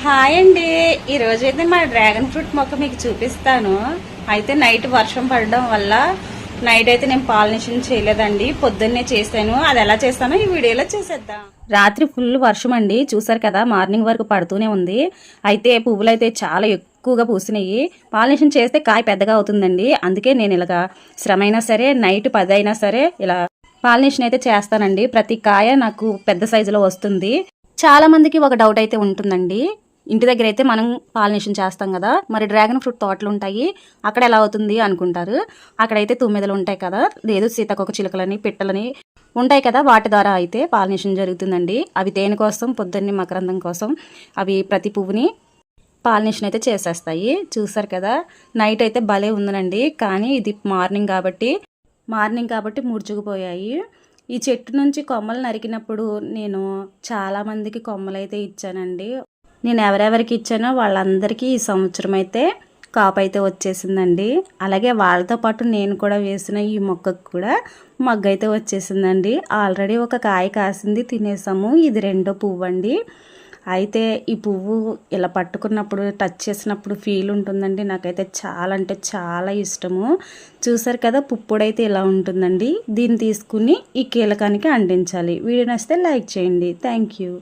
Hi అండి. ఈరోజైతే మా డ్రాగన్ ఫ్రూట్ మొక్క మీకు చూపిస్తాను. అయితే నైట్ వర్షం పడడం వల్ల నైట్ అయితే నేను పాలినేషన్ చేయలేదండి, పొద్దున్నే చేశాను. అది ఎలా చేస్తానో ఈ వీడియోలో చూసేద్దాం. రాత్రి ఫుల్ వర్షం అండి, చూసారు కదా, మార్నింగ్ వరకు పడుతూనే ఉంది. అయితే పువ్వులు అయితే చాలా ఎక్కువగా పూసినాయి. పాలినేషన్ చేస్తే కాయ పెద్దగా అవుతుందండి, అందుకే నేను ఇలాగా శ్రమ అయినా సరే నైట్ 10 అయినా సరే ఇలా పాలినేషన్ అయితే చేస్తానండి. ప్రతి కాయ నాకు పెద్ద సైజులో వస్తుంది. చాలా మందికి ఒక డౌట్ అయితే ఉంటుందండి, ఇంటి దగ్గర అయితే మనం పాలినేషన్ చేస్తాం కదా, మరి డ్రాగన్ ఫ్రూట్ తోటలు ఉంటాయి, అక్కడ ఎలా అవుతుంది అనుకుంటారు. అక్కడైతే తుమ్మెదలు ఉంటాయి కదా, లేదు సీతాకోక చిలుకలని పిట్టలని ఉంటాయి కదా, వాటి ద్వారా అయితే పాలినేషన్ జరుగుతుందండి. అవి తేనె కోసం, పొద్దున్నే మకరందం కోసం అవి ప్రతి పువ్వుని పాలినేషన్ అయితే చేసేస్తాయి. చూసారు కదా, నైట్ అయితే భలే ఉందనండి. కానీ ఇది మార్నింగ్ కాబట్టి ముడుచుకుపోయాయి. ఈ చెట్టు నుంచి కొమ్మలు నరికినప్పుడు నేను చాలామందికి కొమ్మలు అయితే ఇచ్చానండి. నేను ఎవరెవరికి ఇచ్చానో వాళ్ళందరికీ ఈ సంవత్సరం అయితే కాపు అయితే వచ్చేసిందండి. అలాగే వాళ్ళతో పాటు నేను కూడా వేసిన ఈ మొక్కకు కూడా మగ్గ అయితే వచ్చేసిందండి. ఆల్రెడీ ఒక కాయ కాసింది, తినేసాము. ఇది రెండో పువ్వు అండి. అయితే ఈ పువ్వు ఇలా పట్టుకున్నప్పుడు, టచ్ చేసినప్పుడు ఫీల్ ఉంటుందండి. నాకైతే చాలా అంటే చాలా ఇష్టము. చూసారు కదా, పుప్పుడైతే ఇలా ఉంటుందండి. దీన్ని తీసుకుని ఈ కీలకానికి అంటించాలి. వీడియో నచ్చితే లైక్ చేయండి. Thank you.